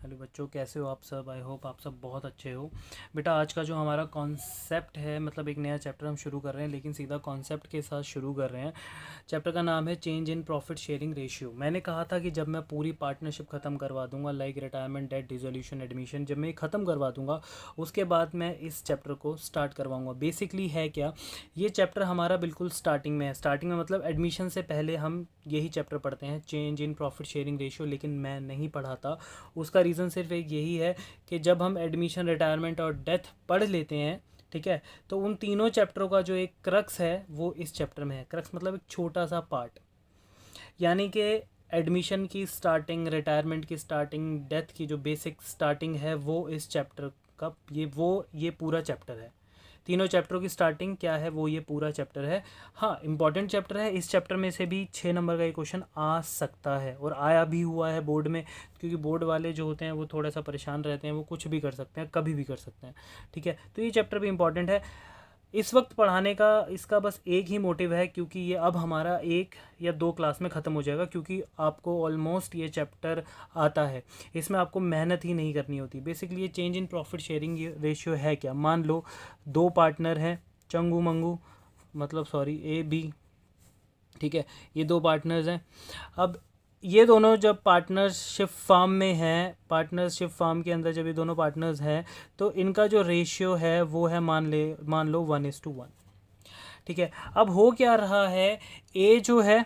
Hello बच्चों, कैसे हो आप सब। आई होप आप सब बहुत अच्छे हो। बेटा आज का जो हमारा कॉन्सेप्ट है, मतलब एक नया चैप्टर हम शुरू कर रहे हैं, लेकिन सीधा कॉन्सेप्ट के साथ शुरू कर रहे हैं। चैप्टर का नाम है change in profit sharing ratio. मैंने कहा था कि जब मैं पूरी पार्टनरशिप ख़त्म करवा दूंगा, like retirement, death dissolution, admission, जब मैं ये ख़त्म करवा दूंगा उसके बाद मैं इस चैप्टर को स्टार्ट करवाऊँगा। बेसिकली है क्या, ये चैप्टर हमारा बिल्कुल स्टार्टिंग में है। स्टार्टिंग में मतलब एडमिशन से पहले हम यही चैप्टर पढ़ते हैं, change in profit sharing ratio, लेकिन मैं नहीं पढ़ाता। उसका रीज़न सिर्फ एक यही है कि जब हम एडमिशन, रिटायरमेंट और डेथ पढ़ लेते हैं, ठीक है, तो उन तीनों चैप्टरों का जो एक क्रक्स है वो इस चैप्टर में है। क्रक्स मतलब एक छोटा सा पार्ट, यानी कि एडमिशन की स्टार्टिंग, रिटायरमेंट की स्टार्टिंग, डेथ की जो बेसिक स्टार्टिंग है वो इस चैप्टर का ये पूरा चैप्टर है। तीनों चैप्टरों की स्टार्टिंग क्या है, वो ये पूरा चैप्टर है। हाँ, इंपॉर्टेंट चैप्टर है। इस चैप्टर में से भी 6 नंबर का एक क्वेश्चन आ सकता है और आया भी हुआ है बोर्ड में, क्योंकि बोर्ड वाले जो होते हैं वो थोड़ा सा परेशान रहते हैं, वो कुछ भी कर सकते हैं, कभी भी कर सकते हैं। ठीक है, तो ये चैप्टर भी इंपॉर्टेंट है। इस वक्त पढ़ाने का इसका बस एक ही मोटिव है, क्योंकि ये अब हमारा 1 या 2 क्लास में ख़त्म हो जाएगा, क्योंकि आपको ऑलमोस्ट ये चैप्टर आता है। इसमें आपको मेहनत ही नहीं करनी होती। बेसिकली ये change in profit sharing ratio है क्या। मान लो 2 पार्टनर हैं, चंगू मंगू, मतलब सॉरी A B, ठीक है, ये 2 पार्टनर्स हैं। अब ये दोनों जब पार्टनरशिप फार्म में हैं, पार्टनरशिप फार्म के अंदर जब ये दोनों पार्टनर्स हैं, तो इनका जो रेशियो है वो है, मान लो 1:1। ठीक है, अब हो क्या रहा है, ए जो है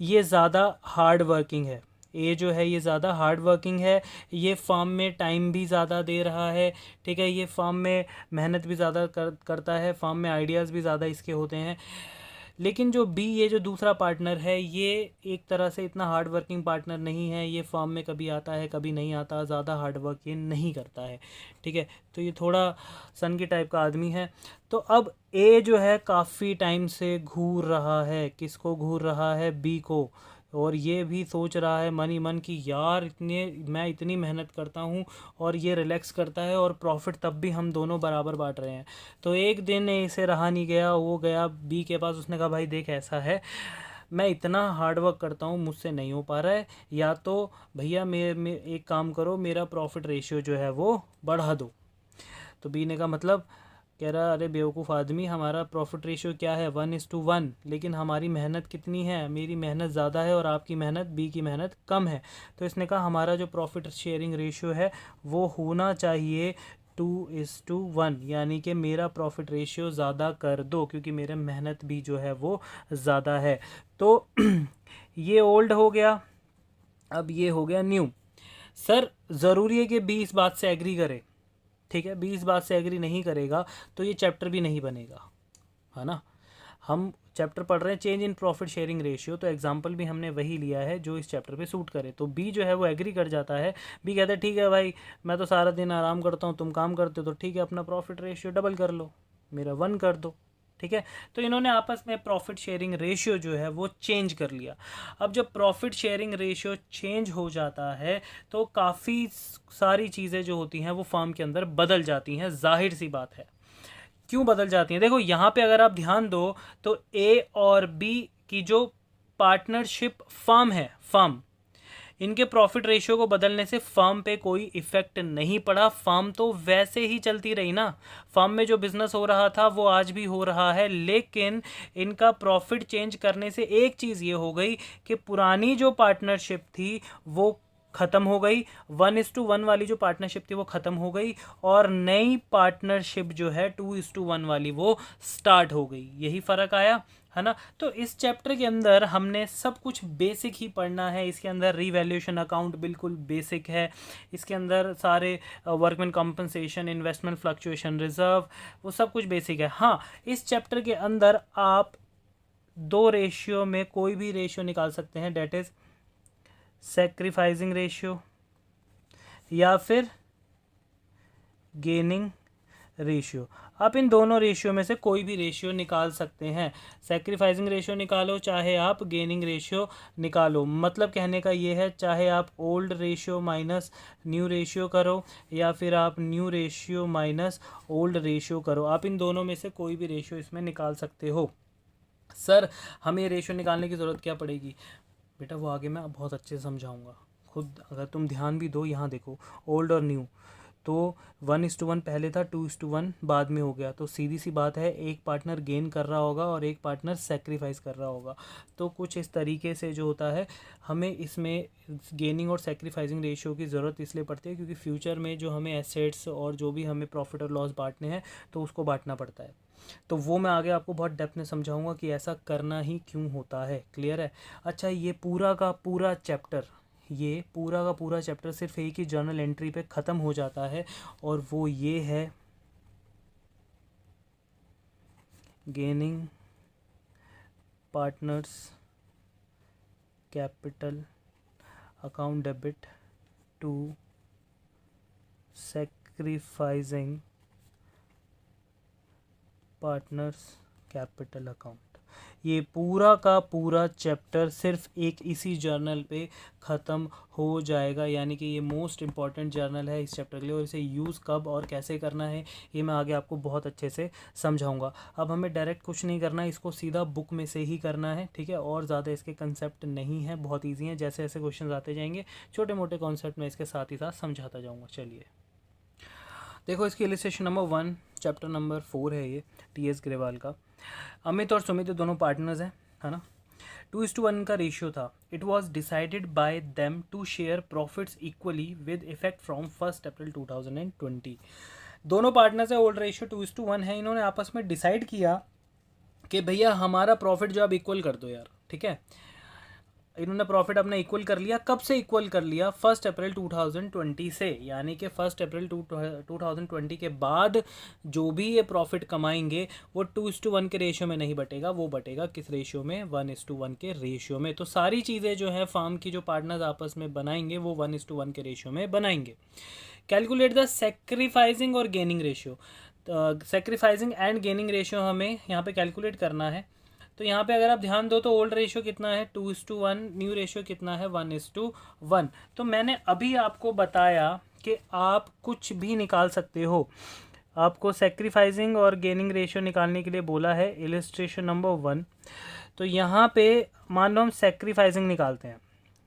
ये ज़्यादा हार्ड वर्किंग है। ए जो है ये ज़्यादा हार्ड वर्किंग है, ये फार्म में टाइम भी ज़्यादा दे रहा है। ठीक है, ये फार्म में मेहनत भी ज़्यादा करता है, फार्म में आइडियाज़ भी ज़्यादा इसके होते हैं। लेकिन जो बी, ये जो दूसरा पार्टनर है, ये एक तरह से इतना हार्ड वर्किंग पार्टनर नहीं है। ये फॉर्म में कभी आता है कभी नहीं आता, ज़्यादा हार्ड वर्क ये नहीं करता है। ठीक है, तो ये थोड़ा सन की टाइप का आदमी है। तो अब ए जो है काफ़ी टाइम से घूर रहा है, किसको घूर रहा है, बी को। और ये भी सोच रहा है मन ही मन कि यार मैं इतनी मेहनत करता हूँ और ये रिलैक्स करता है, और प्रॉफिट तब भी हम दोनों बराबर बांट रहे हैं। तो एक दिन इसे रहा नहीं गया, वो गया बी के पास। उसने कहा भाई देख ऐसा है, मैं इतना हार्ड वर्क करता हूँ, मुझसे नहीं हो पा रहा है, या तो भैया एक काम करो, मेरा प्रॉफिट रेशियो जो है वो बढ़ा दो। तो बी ने कहा मतलब, कह रहा अरे बेवकूफ़ आदमी, हमारा प्रॉफिट रेशियो क्या है, 1:1, लेकिन हमारी मेहनत कितनी है, मेरी मेहनत ज़्यादा है और आपकी मेहनत, बी की मेहनत कम है। तो इसने कहा हमारा जो प्रॉफिट शेयरिंग रेशियो है वो होना चाहिए 2:1, यानी कि मेरा प्रॉफिट रेशियो ज़्यादा कर दो, क्योंकि मेरे मेहनत भी जो है वो ज़्यादा है। तो ये ओल्ड हो गया, अब ये हो गया न्यू। सर ज़रूरी है कि बी इस बात से एग्री करे। ठीक है, बी इस बात से एग्री नहीं करेगा तो ये चैप्टर भी नहीं बनेगा, है ना। हम चैप्टर पढ़ रहे हैं change in profit sharing ratio, तो एग्जांपल भी हमने वही लिया है जो इस चैप्टर पे सूट करे। तो बी जो है वो एग्री कर जाता है। बी कहता है ठीक है भाई, मैं तो सारा दिन आराम करता हूँ, तुम काम करते हो, तो ठीक है अपना प्रॉफिट रेशियो डबल कर लो, मेरा 1 कर दो। ठीक है, तो इन्होंने आपस में प्रॉफिट शेयरिंग रेशियो जो है वो चेंज कर लिया। अब जब प्रॉफिट शेयरिंग रेशियो चेंज हो जाता है तो काफ़ी सारी चीज़ें जो होती हैं वो फर्म के अंदर बदल जाती हैं। जाहिर सी बात है, क्यों बदल जाती हैं, देखो यहाँ पे अगर आप ध्यान दो तो ए और बी की जो पार्टनरशिप फर्म है, फर्म, इनके प्रॉफिट रेशियो को बदलने से फर्म पे कोई इफेक्ट नहीं पड़ा। फर्म तो वैसे ही चलती रही ना, फर्म में जो बिजनेस हो रहा था वो आज भी हो रहा है, लेकिन इनका प्रॉफिट चेंज करने से एक चीज़ ये हो गई कि पुरानी जो पार्टनरशिप थी वो ख़त्म हो गई, 1:1 वाली जो पार्टनरशिप थी वो ख़त्म हो गई, और नई पार्टनरशिप जो है 2:1 वाली वो स्टार्ट हो गई। यही फ़र्क आया, है ना। तो इस चैप्टर के अंदर हमने सब कुछ बेसिक ही पढ़ना है। इसके अंदर रीवैल्यूएशन अकाउंट बिल्कुल बेसिक है, इसके अंदर सारे workman compensation, investment fluctuation reserve, वो सब कुछ बेसिक है। हाँ, इस चैप्टर के अंदर आप 2 रेशियो में कोई भी रेशियो निकाल सकते हैं, डेट इज़ सेक्रीफाइसिंग रेशियो या फिर गेनिंग रेशियो। आप इन दोनों रेशियो में से कोई भी रेशियो निकाल सकते हैं। सेक्रीफाइसिंग रेशियो निकालो, चाहे आप गेनिंग रेशियो निकालो। मतलब कहने का ये है, चाहे आप old ratio minus new ratio करो, या फिर आप new ratio minus old ratio करो, आप इन दोनों में से कोई भी रेशियो इसमें निकाल सकते हो। सर हमें रेशियो निकालने की ज़रूरत क्या पड़ेगी, बेटा वो आगे मैं बहुत अच्छे से समझाऊंगा, खुद अगर तुम ध्यान भी दो, यहाँ देखो ओल्ड और न्यू, तो 1:1 पहले था, 2:1 बाद में हो गया। तो सीधी सी बात है, एक पार्टनर गेन कर रहा होगा और एक पार्टनर सेक्रीफाइस कर रहा होगा। तो कुछ इस तरीके से जो होता है, हमें इसमें गेनिंग और सेक्रीफाइसिंग रेशियो की ज़रूरत इसलिए पड़ती है क्योंकि फ्यूचर में जो हमें एसेट्स और जो भी हमें प्रॉफिट और लॉस बांटने हैं तो उसको बांटना पड़ता है। तो वो मैं आगे आपको बहुत डेप्थ में समझाऊंगा कि ऐसा करना ही क्यों होता है। क्लियर है? अच्छा, ये पूरा का पूरा चैप्टर, ये पूरा का पूरा चैप्टर सिर्फ एक ही जर्नल एंट्री पे ख़त्म हो जाता है और वो ये है, gaining partners capital account debit to sacrificing partners capital account. ये पूरा का पूरा चैप्टर सिर्फ एक इसी जर्नल पे ख़त्म हो जाएगा, यानी कि ये मोस्ट इम्पॉर्टेंट जर्नल है इस चैप्टर के लिए, और इसे यूज़ कब और कैसे करना है ये मैं आगे आपको बहुत अच्छे से समझाऊंगा। अब हमें डायरेक्ट कुछ नहीं करना है, इसको सीधा बुक में से ही करना है, ठीक है। और ज़्यादा इसके कंसेप्ट नहीं है, बहुत ईजी हैं। जैसे जैसे क्वेश्चन आते जाएंगे छोटे मोटे कॉन्सेप्ट में इसके साथ ही साथ समझाता जाऊँगा। चलिए देखो, इसकी इलिस्ट्रेशन नंबर 1, चैप्टर नंबर 4 है ये, टी.एस. ग्रेवाल का। अमित और सुमित दोनों पार्टनर्स हैं, है ना। 2:1 का रेशियो था। It was decided by them to share profits equally with effect from 1 April 2020। दोनों पार्टनर्स है, ओल्ड रेशियो 2:1 है। इन्होंने आपस में डिसाइड किया कि भैया हमारा प्रॉफिट जो आप इक्वल कर दो यार, ठीक है। इन्होंने प्रॉफिट अपना इक्वल कर लिया। कब से इक्वल कर लिया? 1 अप्रैल 2020 से, यानी कि 1 अप्रैल 2020 के बाद जो भी ये प्रॉफिट कमाएंगे वो 2:1 के रेशियो में नहीं बटेगा, वो बटेगा किस रेशियो में? 1:1 के रेशियो में। तो सारी चीज़ें जो है फार्म की जो पार्टनर्स आपस में बनाएंगे वो 1:1 के रेशियो में बनाएंगे। कैलकुलेट द सेक्रीफाइसिंग और gaining ratio. Sacrificing and gaining ratio हमें यहाँ पे कैलकुलेट करना है। तो यहाँ पे अगर आप ध्यान दो तो ओल्ड रेशियो कितना है? 2:1। न्यू रेशियो कितना है? 1:1। तो मैंने अभी आपको बताया कि आप कुछ भी निकाल सकते हो। आपको सेक्रीफाइसिंग और गेनिंग रेशियो निकालने के लिए बोला है, इलिस्ट्रेशन नंबर 1। तो यहाँ पे मान लो हम सेक्रीफाइसिंग निकालते हैं,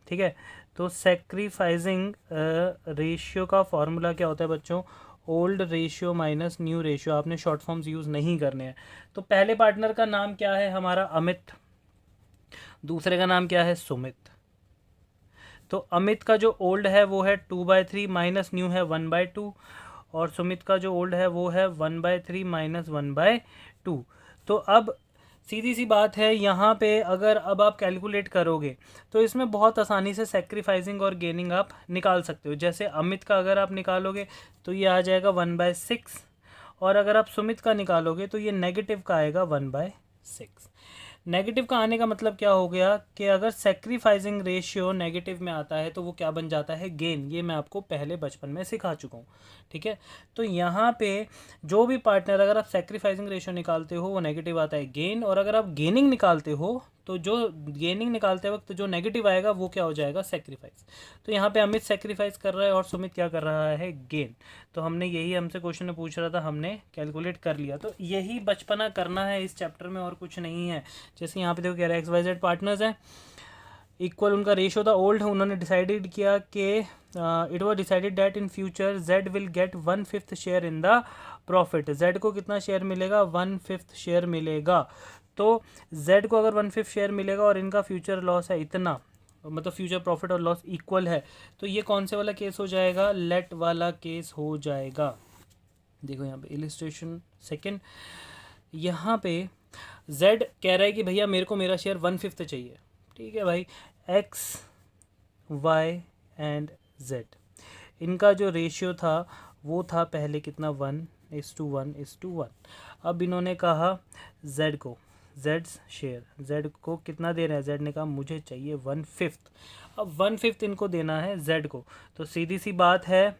ठीक है। तो सेक्रीफाइसिंग रेशियो का फॉर्मूला क्या होता है बच्चों? Old ratio minus new ratio. आपने शॉर्ट फॉर्म्स यूज़ नहीं करने हैं। तो पहले पार्टनर का नाम क्या है? हमारा अमित। दूसरे का नाम क्या है? सुमित। तो अमित का जो ओल्ड है वो है 2/3 माइनस न्यू है 1/2, और सुमित का जो ओल्ड है वो है 1/3 माइनस 1/2। तो अब सीधी सी बात है, यहाँ पे अगर अब आप कैलकुलेट करोगे तो इसमें बहुत आसानी से सेक्रीफाइसिंग और गेनिंग आप निकाल सकते हो। जैसे अमित का अगर आप निकालोगे तो ये आ जाएगा 1/6, और अगर आप सुमित का निकालोगे तो ये नेगेटिव का आएगा 1/6। नेगेटिव का आने का मतलब क्या हो गया कि अगर सेक्रीफाइसिंग रेशियो नेगेटिव में आता है तो वो क्या बन जाता है? गेन। ये मैं आपको पहले बचपन में सिखा चुका हूँ, ठीक है। तो यहाँ पे जो भी पार्टनर, अगर आप सेक्रीफाइसिंग रेशियो निकालते हो वो नेगेटिव आता है गेन, और अगर आप गेनिंग निकालते हो तो जो गेनिंग निकालते वक्त जो नेगेटिव आएगा वो क्या हो जाएगा? सेक्रीफाइस। तो यहाँ पे अमित सेक्रीफाइस कर रहा है और सुमित क्या कर रहा है? गेन। तो हमने यही, हमसे क्वेश्चन में पूछ रहा था, हमने कैलकुलेट कर लिया। तो यही बचपना करना है इस चैप्टर में, और कुछ नहीं है। जैसे यहाँ पे देखो कह रहा है XYZ पार्टनर्स हैं, इक्वल उनका रेशियो था, ओल्ड। उन्होंने डिसाइडेड किया कि it was decided that in future Z will get 1/5 share in the profit. Z को कितना शेयर मिलेगा? 1/5 शेयर मिलेगा। तो Z को अगर 1/5 शेयर मिलेगा और इनका फ्यूचर लॉस है इतना, मतलब फ्यूचर प्रॉफिट और लॉस इक्वल है, तो ये कौन से वाला केस हो जाएगा? लेट वाला केस हो जाएगा। देखो यहाँ पे इलिस्ट्रेशन 2, यहाँ पे Z कह रहा है कि भैया मेरे को मेरा शेयर 1/5 चाहिए, ठीक है भाई। X, Y एंड Z, इनका जो रेशियो था वो था पहले कितना? 1:1:1। अब इन्होंने कहा Z को, Z शेयर, Z को कितना दे रहे हैं? Z ने कहा मुझे चाहिए 1/5। अब 1/5 इनको देना है Z को। तो सीधी सी बात है,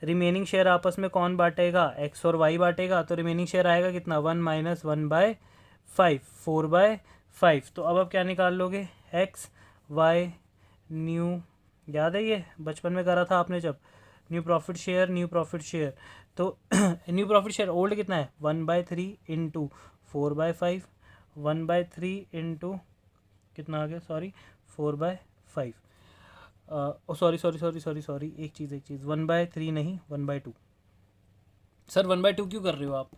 रिमेनिंग शेयर आपस में कौन बांटेगा? X और Y बांटेगा। तो रिमेनिंग शेयर आएगा कितना? 1 - 1/5, 4/5। तो अब आप क्या निकाल लोगे? X, Y, न्यू, याद है ये बचपन में करा था आपने जब, new profit share, new profit share. तो न्यू प्रॉफिट शेयर ओल्ड कितना है? 1/3 इंटू 4/5, 1/3 इंटू कितना आ गया? सॉरी 4/5। सॉरी एक चीज़ 1/3 नहीं 1/2। सर 1/2 क्यों कर रहे हो आप?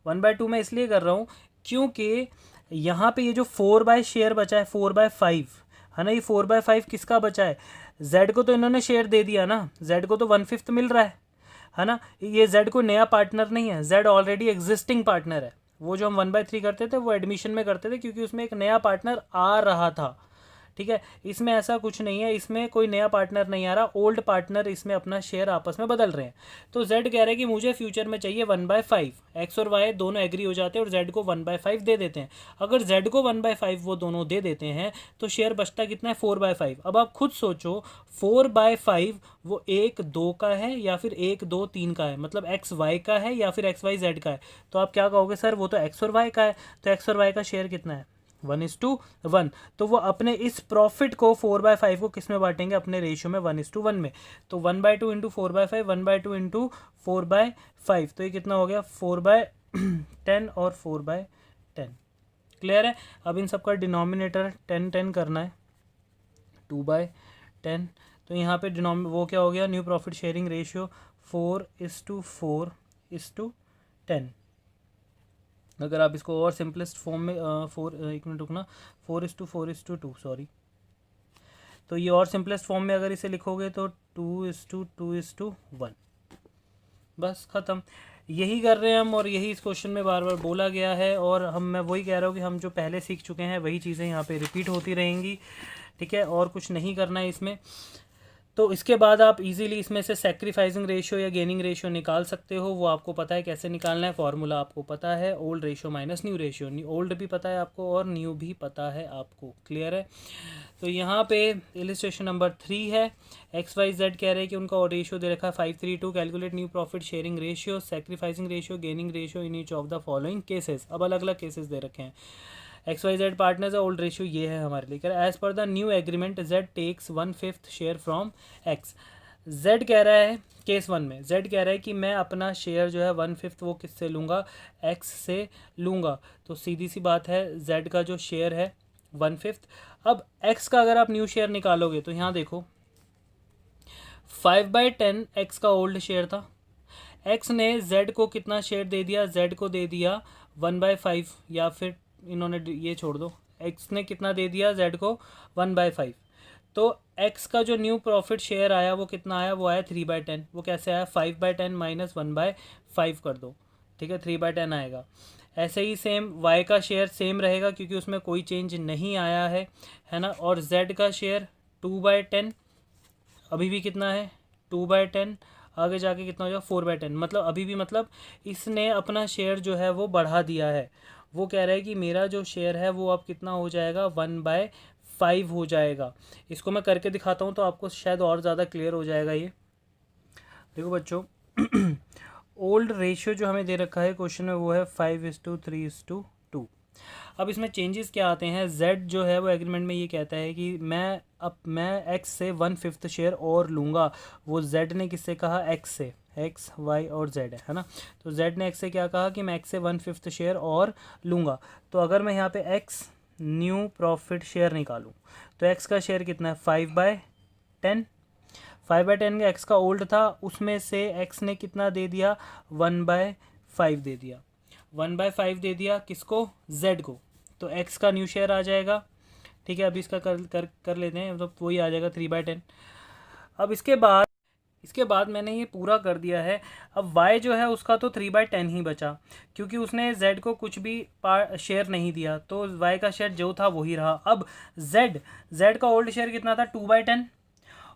1/2 मैं इसलिए कर रहा हूँ क्योंकि यहाँ पे ये जो 4 शेयर बचा है 4/5 है ना, ये 4/5 किसका बचा है? जेड को तो इन्होंने शेयर दे दिया ना, जेड को तो 1/5 मिल रहा है ना। ये जेड को नया पार्टनर नहीं है, जेड ऑलरेडी एग्जिस्टिंग पार्टनर है। वो जो हम 1/3 करते थे वो एडमिशन में करते थे क्योंकि उसमें एक नया पार्टनर आ रहा था, ठीक है। इसमें ऐसा कुछ नहीं है, इसमें कोई नया पार्टनर नहीं आ रहा, ओल्ड पार्टनर इसमें अपना शेयर आपस में बदल रहे हैं। तो जेड कह रहा है कि मुझे फ्यूचर में चाहिए 1/5, एक्स और वाई दोनों एग्री हो जाते हैं और जेड को 1/5 दे देते हैं। अगर जेड को 1/5 वो दोनों दे देते हैं तो शेयर बचता कितना है? 4/5। अब आप खुद सोचो 4/5 वो 1 2 का है या फिर 1 2 3 का है, मतलब एक्स वाई का है या फिर एक्स वाई जेड का है। तो आप क्या कहोगे? सर वो तो एक्स और वाई का है, तो एक्स और वाई का शेयर कितना है? 1:1। तो वो अपने इस प्रॉफिट को 4/5 को किस में बांटेंगे? अपने रेशियो में 1:1 में। तो 1/2 इंटू 4/5, 1/2 इंटू 4/5, तो ये कितना हो गया? 4/10 और 4/10। क्लियर है? अब इन सबका डिनोमिनेटर 10 करना है, 2/10। तो यहाँ पे वो क्या हो गया? New profit sharing ratio 4:4:10। अगर आप इसको और सिंपलेस्ट फॉर्म में 1 मिनट रुकना, 4:4:2 सॉरी। तो ये और सिंपलेस्ट फॉर्म में अगर इसे लिखोगे तो 2:2:1, बस ख़त्म। यही कर रहे हैं हम और यही इस क्वेश्चन में बार बार बोला गया है और मैं वही कह रहा हूँ कि हम जो पहले सीख चुके हैं वही चीज़ें यहाँ पे रिपीट होती रहेंगी, ठीक है। और कुछ नहीं करना है इसमें। तो इसके बाद आप इजीली इसमें से सैक्रिफाइसिंग रेशियो या गेनिंग रेशियो निकाल सकते हो। वो आपको पता है कैसे निकालना है, फॉर्मूला आपको पता है, old ratio minus new ratio. Old भी पता है आपको और न्यू भी पता है आपको। क्लियर है? तो यहाँ पे इलिस्ट्रेशन नंबर 3 है। एक्स वाई जेड कह रहे हैं कि उनका रेशियो दे रखा है 5:3:2। Calculate new profit sharing ratio, sacrificing ratio, gaining ratio in each of the following cases. अब अलग अलग केसेस दे रखे हैं। X Y Z partners, old ratio ये है हमारे लिए। As per the new agreement Z takes 1/5 share from X. Z कह रहा है केस 1 में, जेड कह रहा है कि मैं अपना शेयर जो है 1/5 वो किससे लूँगा? एक्स से लूँगा। तो सीधी सी बात है, जेड का जो शेयर है 1/5। अब एक्स का अगर आप न्यू शेयर निकालोगे तो यहाँ देखो 5/10 एक्स का ओल्ड शेयर था। एक्स ने जेड को कितना शेयर दे दिया? जेड को दे दिया 1/5, या फिर इन्होंने ये छोड़ दो, एक्स ने कितना दे दिया जेड को? 1/5। तो एक्स का जो न्यू प्रॉफिट शेयर आया वो कितना आया? वो आया 3/10। वो कैसे आया? 5/10 माइनस 1/5 कर दो, ठीक है, 3/10 आएगा। ऐसे ही सेम वाई का शेयर सेम रहेगा क्योंकि उसमें कोई चेंज नहीं आया है ना। और जेड का शेयर 2/10 अभी भी कितना है? 2/10। आगे जाके कितना हो जाएगा? 4/10। मतलब अभी भी, मतलब इसने अपना शेयर जो है वो बढ़ा दिया है। वो कह रहा है कि मेरा जो शेयर है वो अब कितना हो जाएगा? 1/5 हो जाएगा। इसको मैं करके दिखाता हूँ तो आपको शायद और ज़्यादा क्लियर हो जाएगा ये। देखो बच्चों ओल्ड रेशियो जो हमें दे रखा है क्वेश्चन में वो है 5:3:2। अब इसमें चेंजेस क्या आते हैं? जेड जो है वो एग्रीमेंट में ये कहता है कि मैं एक्स से 1/5 शेयर और लूँगा। वो जेड ने किससे कहा? एक्स से। एक्स वाई और जेड है ना। तो जेड ने एक्स से क्या कहा? कि मैं एक्स से 1/5 शेयर और लूँगा। तो अगर मैं यहाँ पे एक्स न्यू प्रॉफिट शेयर निकालूँ तो एक्स का शेयर कितना है? 5/10। 5/10 का एक्स का ओल्ड था, उसमें से एक्स ने कितना दे दिया? 1/5 दे दिया। 1/5 दे दिया किसको? जेड को। तो एक्स का न्यू शेयर आ जाएगा, ठीक है। अभी इसका कर लेते हैं, मतलब वही आ जाएगा 3/10। अब इसके बाद मैंने ये पूरा कर दिया है। अब y जो है उसका तो 3/10 ही बचा क्योंकि उसने z को कुछ भी शेयर नहीं दिया, तो y का शेयर जो था वही रहा। अब z का ओल्ड शेयर कितना था? 2/10।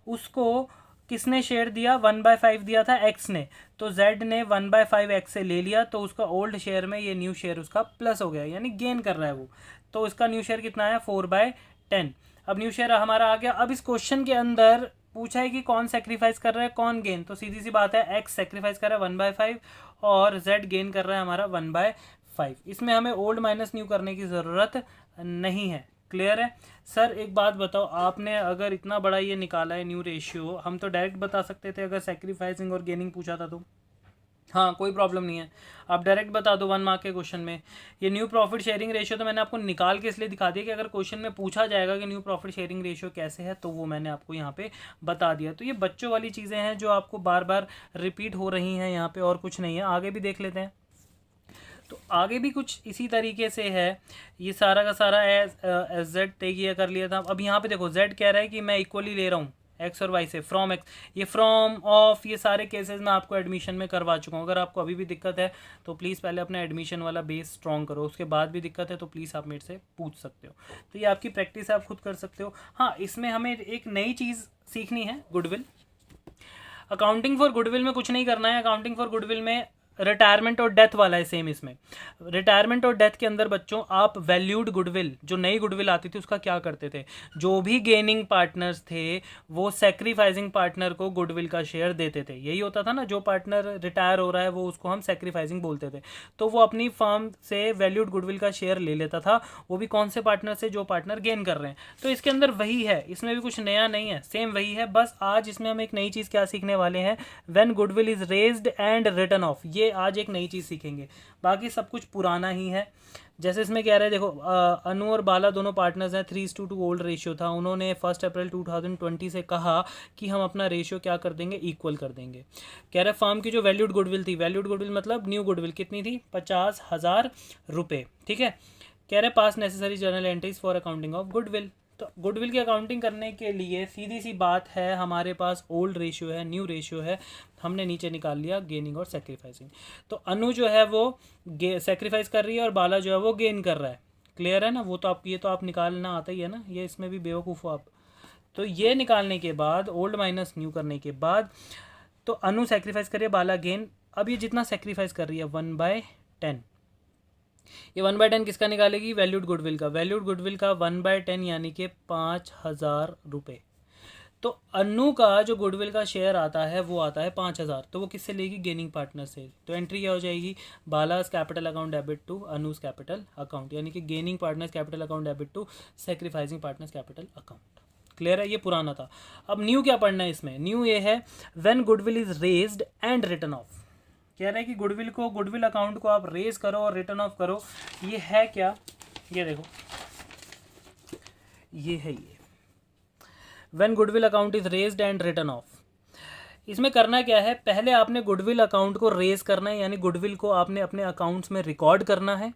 उसको किसने शेयर दिया? 1/5 दिया था x ने। तो z ने 1/5 x से ले लिया, तो उसका ओल्ड शेयर में ये न्यू शेयर उसका प्लस हो गया, यानी गेन कर रहा है वो। तो इसका न्यू शेयर कितना है? 4/10। अब न्यू शेयर हमारा आ गया। अब इस क्वेश्चन के अंदर पूछा है कि कौन सेक्रीफाइस कर रहा है, कौन गेन। तो सीधी सी बात है, x सेक्रीफाइस कर रहा है 1/5 और z गेन कर रहा है हमारा 1/5। इसमें हमें ओल्ड माइनस न्यू करने की ज़रूरत नहीं है। क्लियर है? सर एक बात बताओ, आपने अगर इतना बड़ा ये निकाला है न्यू रेशियो, हम तो डायरेक्ट बता सकते थे अगर सेक्रीफाइसिंग और गेनिंग पूछा था तो। हाँ, कोई प्रॉब्लम नहीं है, आप डायरेक्ट बता दो 1 मार्क के क्वेश्चन में। ये न्यू प्रॉफिट शेयरिंग रेशियो तो मैंने आपको निकाल के इसलिए दिखा दिया कि अगर क्वेश्चन में पूछा जाएगा कि न्यू प्रॉफिट शेयरिंग रेशियो कैसे है तो वो मैंने आपको यहाँ पे बता दिया। तो ये बच्चों वाली चीज़ें हैं जो आपको बार बार रिपीट हो रही हैं यहाँ पे, और कुछ नहीं है। आगे भी देख लेते हैं। तो आगे भी कुछ इसी तरीके से है। ये सारा का सारा एज जेड तय किया कर लिया था। अब यहाँ पे देखो जेड कह रहा है कि मैं इक्वली ले रहा हूँ एक्स और वाई से, फ्रॉम एक्स, ये फ्रॉम ऑफ, ये सारे केसेस मैं आपको एडमिशन में करवा चुका हूँ। अगर आपको अभी भी दिक्कत है तो प्लीज़ पहले अपना एडमिशन वाला बेस स्ट्रॉन्ग करो, उसके बाद भी दिक्कत है तो प्लीज़ आप मेरे से पूछ सकते हो। तो ये आपकी प्रैक्टिस है, आप खुद कर सकते हो। हाँ, इसमें हमें एक नई चीज़ सीखनी है, गुडविल। अकाउंटिंग फॉर गुडविल में कुछ नहीं करना है। अकाउंटिंग फॉर गुडविल में रिटायरमेंट और डेथ वाला है सेम। इसमें रिटायरमेंट और डेथ के अंदर बच्चों आप वैल्यूड गुडविल, जो नई गुडविल आती थी उसका क्या करते थे, जो भी गेनिंग पार्टनर्स थे वो सेक्रीफाइसिंग पार्टनर को गुडविल का शेयर देते थे। यही होता था ना, जो पार्टनर रिटायर हो रहा है वो उसको हम सेक्रीफाइसिंग बोलते थे। तो वो अपनी फर्म से वैल्यूड गुडविल का शेयर ले लेता था, वो भी कौन से पार्टनर से, जो पार्टनर गेन कर रहे हैं। तो इसके अंदर वही है, इसमें भी कुछ नया नहीं है, सेम वही है। बस आज इसमें हम एक नई चीज़ क्या सीखने वाले हैं, when goodwill is raised and written off. ये आज एक नई चीज़ सीखेंगे, बाकी सब कुछ पुराना ही है। जैसे इसमें कह रहे हैं, देखो अनु और बाला दोनों पार्टनर्स हैं, 3:2 ओल्ड रेशियो था। उन्होंने 1 अप्रैल 2020 से कहा कि हम अपना रेशियो क्या कर देंगे, इक्वल कर देंगे। कह रहे फर्म की जो वैल्यूड गुडविल थी, वैल्यूड गुडविल मतलब न्यू गुडविल कितनी थी, 50,000 रुपये, ठीक है। कह रहे पास necessary journal entries for accounting of goodwill. तो गुडविल की अकाउंटिंग करने के लिए सीधी सी बात है, हमारे पास ओल्ड रेशियो है, न्यू रेशियो है, हमने नीचे निकाल लिया गेनिंग और सेक्रीफाइसिंग। तो अनु जो है वो सेक्रीफाइस कर रही है और बाला जो है वो गेन कर रहा है। क्लियर है ना, वो तो आप, ये तो आप निकालना आता ही है ना, ये इसमें भी बेवकूफ़ हो आप। तो ये निकालने के बाद ओल्ड माइनस न्यू करने के बाद, तो अनु सेक्रीफाइस करिए, बाला गेन। अब ये जितना सेक्रीफाइस कर रही है 1/10, ये 1/10 किसका निकालेगी, वैल्यूड गुडविल का। वैल्यूड गुडविल का 1/10 यानी कि 5,000 रुपये। तो अनु का जो गुडविल का शेयर आता है वो आता है 5,000, तो वो किससे लेगी, गेनिंग पार्टनर से। तो एंट्री क्या हो जाएगी, Balas capital account debit to Anuj capital account, यानी कि gaining partners capital account debit to sacrificing partners capital account. Clear है, ये पुराना था। अब न्यू क्या पढ़ना है इसमें, न्यू ये है when goodwill is raised and written off. कह रहे हैं कि गुडविल को, गुडविल अकाउंट को आप रेज करो और रिटर्न ऑफ करो। ये है क्या, ये देखो, ये है ये when goodwill account is raised and written off. इसमें करना क्या है, पहले आपने गुडविल अकाउंट को रेज करना है, यानी गुडविल को आपने अपने अकाउंट्स में रिकॉर्ड करना है,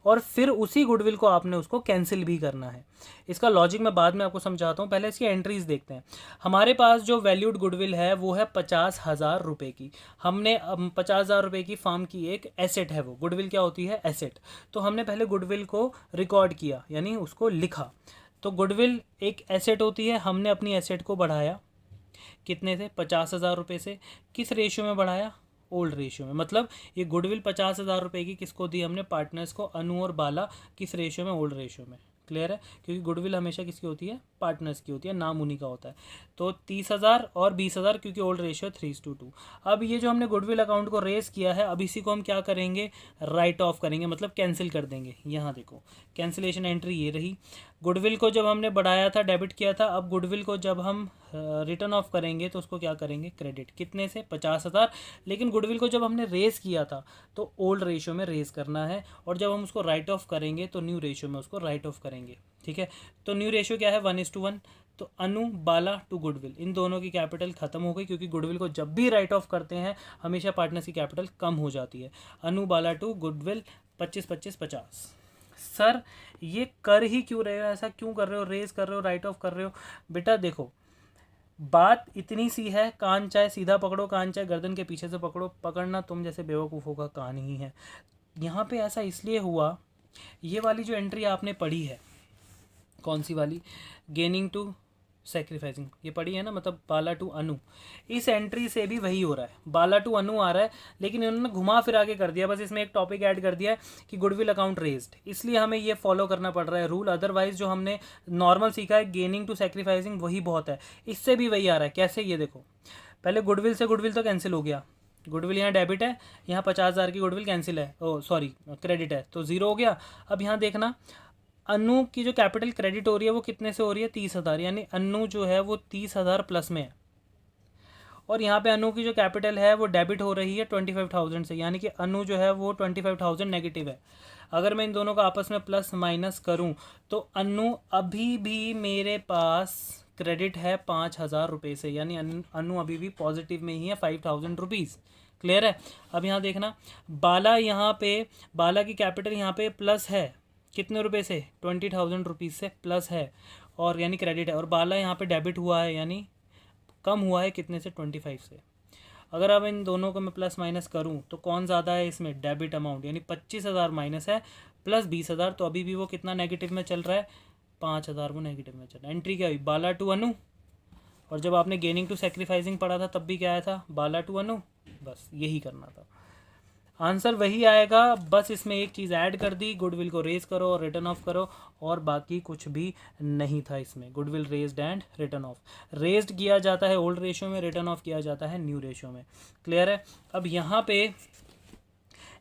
और फिर उसी गुडविल को आपने उसको कैंसिल भी करना है। इसका लॉजिक मैं बाद में आपको समझाता हूँ, पहले इसकी एंट्रीज देखते हैं। हमारे पास जो वैल्यूड गुडविल है वो है 50,000 रुपये की। हमने 50,000 रुपये की फर्म की एक एसेट है, वो गुडविल क्या होती है, एसेट। तो हमने पहले गुडविल को रिकॉर्ड किया, यानी उसको लिखा। तो गुडविल एक एसेट होती है, हमने अपनी एसेट को बढ़ाया कितने से, 50,000 रुपये से। किस रेशियो में बढ़ाया, ओल्ड रेशियो में। मतलब ये गुडविल 50,000 रुपये की किसको दी हमने, पार्टनर्स को, अनु और बाला। किस रेशियो में, ओल्ड रेशियो में। क्लियर है, क्योंकि गुडविल हमेशा किसकी होती है, पार्टनर्स की होती है, नाम उन्हीं का होता है। तो 30,000 और 20,000, क्योंकि ओल्ड रेशियो 3:2। अब ये जो हमने गुडविल अकाउंट को रेस किया है, अब इसी को हम क्या करेंगे, राइट ऑफ करेंगे, मतलब कैंसिल कर देंगे। यहाँ देखो कैंसिलेशन एंट्री ये रही। गुडविल को जब हमने बढ़ाया था, डेबिट किया था, अब गुडविल को जब हम रिटर्न ऑफ करेंगे तो उसको क्या करेंगे, क्रेडिट। कितने से, 50,000। लेकिन गुडविल को जब हमने रेस किया था तो ओल्ड रेशियो में रेस करना है, और जब हम उसको राइट ऑफ करेंगे तो न्यू रेशियो में उसको राइट ऑफ करेंगे। ठीक है, तो न्यू रेशियो क्या है, 1:1। तो अनु बाला टू गुडविल, इन दोनों की कैपिटल खत्म हो गई, क्योंकि गुडविल को जब भी राइट ऑफ करते हैं हमेशा पार्टनर्स की कैपिटल कम हो जाती है। अनु बाला टू गुडविल 25-25-50। सर ये कर ही क्यों रहे हो, ऐसा क्यों कर रहे हो, रेज कर रहे हो, राइट ऑफ कर रहे हो। बेटा देखो बात इतनी सी है, कान चाहे सीधा पकड़ो, कान चाहे गर्दन के पीछे से पकड़ो, पकड़ना तुम जैसे बेवकूफ़ों का कान ही है। यहाँ पे ऐसा इसलिए हुआ, ये वाली जो एंट्री आपने पढ़ी है, कौन सी वाली, गेनिंग टू सेक्रीफाइसिंग, ये पढ़ी है ना, मतलब बाला टू अनु। इस एंट्री से भी वही हो रहा है, बाला टू अनु आ रहा है, लेकिन इन्होंने घुमा फिरा के कर दिया, बस इसमें एक टॉपिक ऐड कर दिया है कि गुडविल अकाउंट रेज्ड, इसलिए हमें ये फॉलो करना पड़ रहा है रूल। अदरवाइज जो हमने नॉर्मल सीखा है गेनिंग टू सेक्रीफाइसिंग वही बहुत है, इससे भी वही आ रहा है। कैसे, ये देखो पहले गुडविल से गुडविल तो कैंसिल हो गया, गुडविल यहाँ डेबिट है, यहाँ 50,000 की गुडविल कैंसिल है, ओ सॉरी क्रेडिट है, तो ज़ीरो हो गया। अब यहाँ देखना अनु की जो कैपिटल क्रेडिट हो रही है वो कितने से हो रही है, 30,000, यानी अनु जो है वो 30,000 प्लस में है। और यहाँ पे अनु की जो कैपिटल है वो डेबिट हो रही है 25,000 से, यानी कि अनु जो है वो 25,000 नेगेटिव है। अगर मैं इन दोनों का आपस में प्लस माइनस करूँ तो अनु अभी भी मेरे पास क्रेडिट है 5,000 रुपये से, यानी अनु अभी भी पॉजिटिव में ही है 5,000 रुपीज़। क्लियर है। अब यहाँ देखना, बाला यहाँ पे, बाला की कैपिटल यहाँ पे प्लस है कितने रुपए से, 20,000 रुपीज़ से प्लस है, और यानी क्रेडिट है, और बाला यहाँ पे डेबिट हुआ है, यानी कम हुआ है कितने से, 25 से। अगर अब इन दोनों को मैं प्लस माइनस करूँ तो कौन ज़्यादा है इसमें, डेबिट अमाउंट, यानी 25,000 माइनस है प्लस 20,000, तो अभी भी वो कितना नेगेटिव में चल रहा है, 5,000 वो नेगेटिव में चल रहा है। एंट्री क्या हुई, बाला टू अनु, और जब आपने गेनिंग टू सेक्रीफाइसिंग पढ़ा था तब भी क्या आया था, बाला टू अनु, बस यही करना था, आंसर वही आएगा। बस इसमें एक चीज़ ऐड कर दी, गुडविल को रेज करो और रिटर्न ऑफ करो, और बाकी कुछ भी नहीं था इसमें। Goodwill raised and return of, raised किया जाता है ओल्ड रेशियो में, रिटर्न ऑफ किया जाता है न्यू रेशियो में। क्लियर है। अब यहाँ पे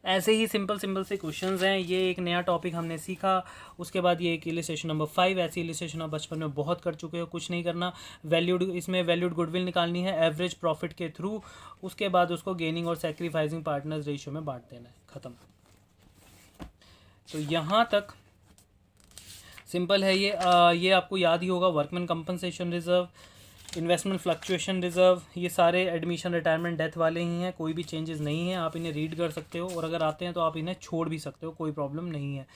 ऐसे ही सिंपल से क्वेश्चंस हैं। ये एक नया टॉपिक हमने सीखा। उसके बाद ये एक इलिस्ट्रेशन नंबर 5, ऐसी इलिस्ट्रेशन आप बचपन में बहुत कर चुके हो, कुछ नहीं करना। वैल्यूड, इसमें वैल्यूड गुडविल निकालनी है एवरेज प्रॉफिट के थ्रू, उसके बाद उसको गेनिंग और सेक्रीफाइसिंग पार्टनर्स रेशियो में बांट देना है, ख़त्म। तो यहाँ तक सिंपल है ये आपको याद ही होगा। Workman compensation reserve, investment fluctuation reserve, ये सारे एडमिशन, रिटायरमेंट, डेथ वाले ही हैं, कोई भी चेंजेस नहीं है। आप इन्हें रीड कर सकते हो, और अगर आते हैं तो आप इन्हें छोड़ भी सकते हो, कोई प्रॉब्लम नहीं है।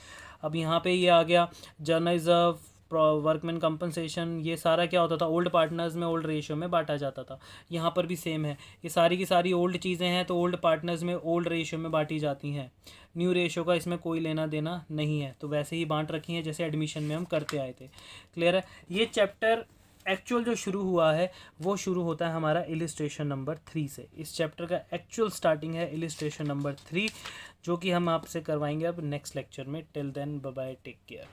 अब यहाँ पे ये आ गया जर्नल रिजर्व, वर्कमैन कंपनसेशन, ये सारा क्या होता था, ओल्ड पार्टनर्स में ओल्ड रेशियो में बांटा जाता था। यहाँ पर भी सेम है, ये सारी की सारी ओल्ड चीज़ें हैं, तो ओल्ड पार्टनर्स में ओल्ड रेशियो में बांटी जाती हैं। न्यू रेशियो का इसमें कोई लेना देना नहीं है, तो वैसे ही बांट रखी हैं जैसे एडमिशन में हम करते आए थे। क्लियर है। ये चैप्टर एक्चुअल जो शुरू हुआ है वो शुरू होता है हमारा इलिस्ट्रेशन नंबर 3 से। इस चैप्टर का एक्चुअल स्टार्टिंग है इलिस्ट्रेशन नंबर 3, जो कि हम आपसे करवाएंगे अब नेक्स्ट लेक्चर में। Till then bye bye, take care.